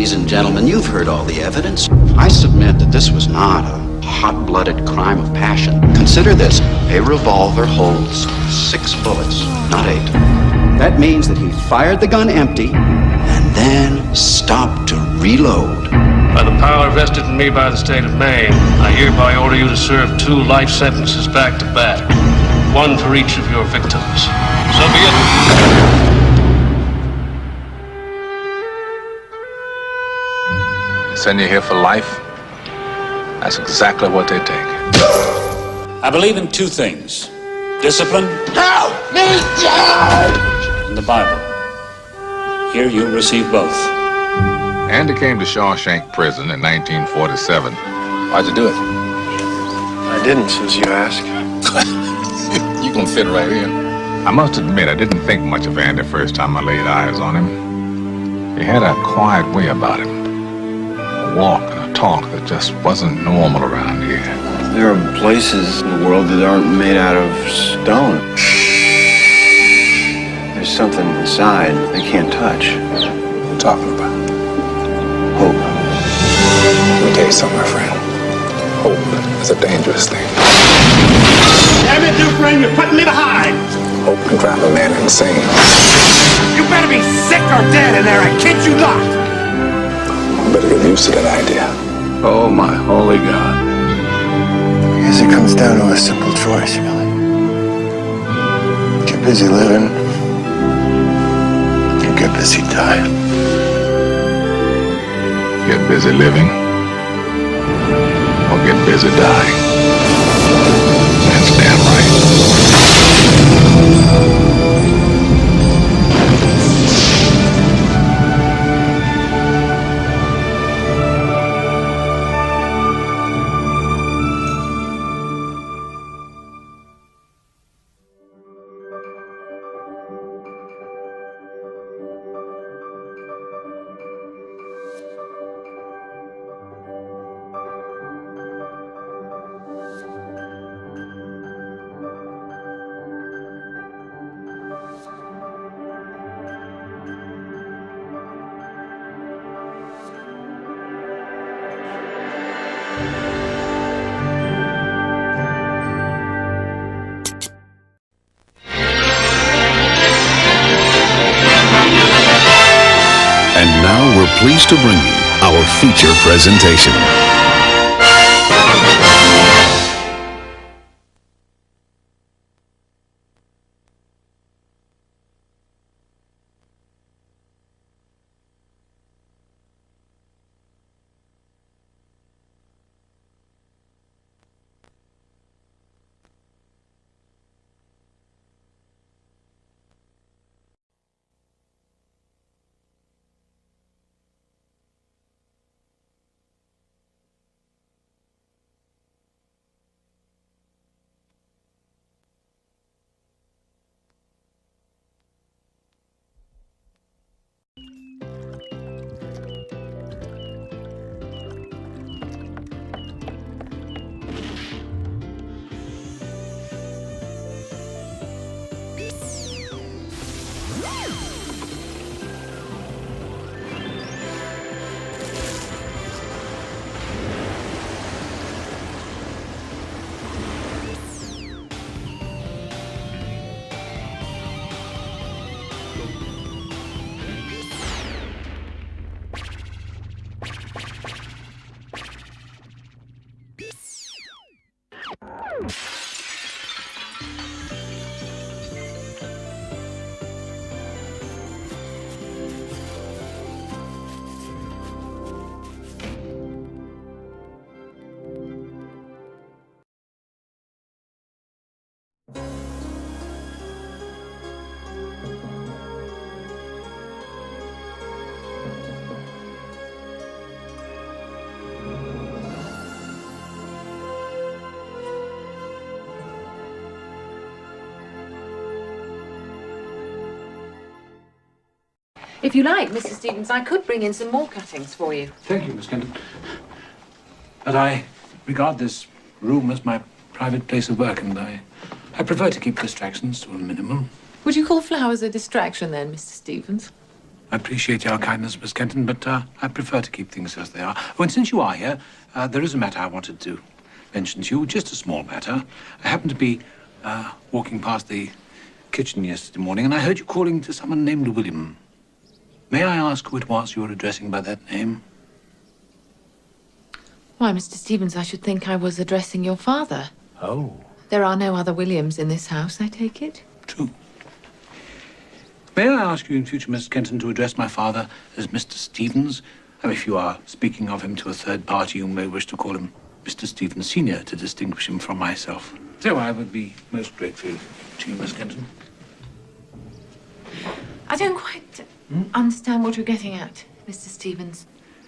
Ladies and gentlemen, you've heard all the evidence. I submit that this was not a hot-blooded crime of passion. Consider this. A revolver holds 6 bullets, not 8. That means that he fired the gun empty and then stopped to reload. By the power vested in me by the state of Maine, I hereby order you to serve 2 life sentences back to back. 1 for each of your victims. So be it. Send you here for life? That's exactly what they take. I believe in 2 things. Discipline. Help me, Dad! And the Bible. Here you'll receive both. Andy came to Shawshank Prison in 1947. Why'd you do it? I didn't, since you asked. You can fit right in. I must admit, I didn't think much of Andy first time I laid eyes on him. He had a quiet way about him. A walk and a talk that just wasn't normal around here. There are places in the world that aren't made out of stone. There's something inside they can't touch. What are you talking about? Hope. Let me tell you something, my friend. Hope is a dangerous thing. Damn it, Dufresne, you're putting me behind! Hope can drive a man insane. You better be sick or dead in there, I kid you not! You better get used to that idea. Oh, my holy God. I guess it comes down to a simple choice, really. Get busy living, or get busy dying. Get busy living, or get busy dying. That's damn right. And now we're pleased to bring you our feature presentation. If you like, Mrs. Stevens, I could bring in some more cuttings for you. Thank you, Miss Kenton. But I regard this room as my private place of work, and I prefer to keep distractions to a minimum. Would you call flowers a distraction then, Mr. Stevens? I appreciate your kindness, Miss Kenton, but I prefer to keep things as they are. Oh, and since you are here, there is a matter I wanted to mention to you, just a small matter. I happened to be walking past the kitchen yesterday morning, and I heard you calling to someone named William. May I ask who it was you were addressing by that name? Why, Mr. Stevens, I should think I was addressing your father. Oh. There are no other Williams in this house, I take it? True. May I ask you in future, Miss Kenton, to address my father as Mr. Stevens? If you are speaking of him to a third party, you may wish to call him Mr. Stevens Senior to distinguish him from myself. So I would be most grateful to you, Miss Kenton. I don't quite understand what you're getting at, Mr. Stevens.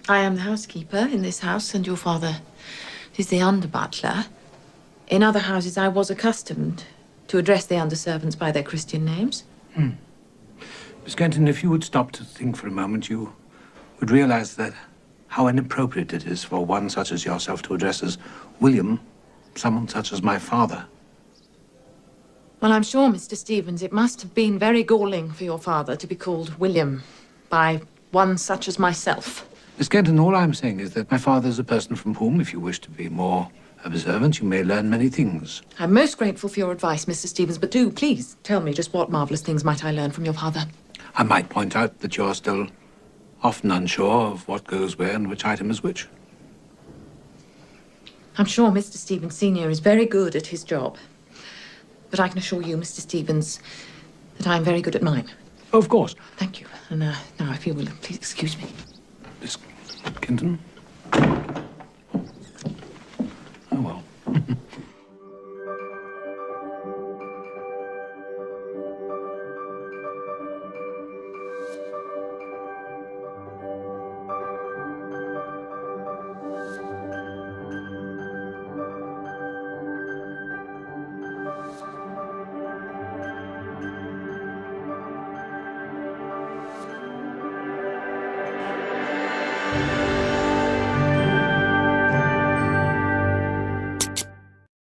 I am the housekeeper in this house, and your father is the under-butler. In other houses, I was accustomed to address the under-servants by their Christian names. Miss Kenton, if you would stop to think for a moment, you would realize that how inappropriate it is for one such as yourself to address as William someone such as my father. Well, I'm sure, Mr. Stevens, it must have been very galling for your father to be called William by one such as myself. Miss Kenton, all I'm saying is that my father is a person from whom, if you wish to be more observant, you may learn many things. I'm most grateful for your advice, Mr. Stevens, but do, please, tell me just what marvellous things might I learn from your father? I might point out that you're still often unsure of what goes where and which item is which. I'm sure Mr. Stevens Senior is very good at his job. But I can assure you, Mr. Stevens, that I'm very good at mine. Oh, of course. Thank you. And now, if you will, please excuse me. Miss Kenton?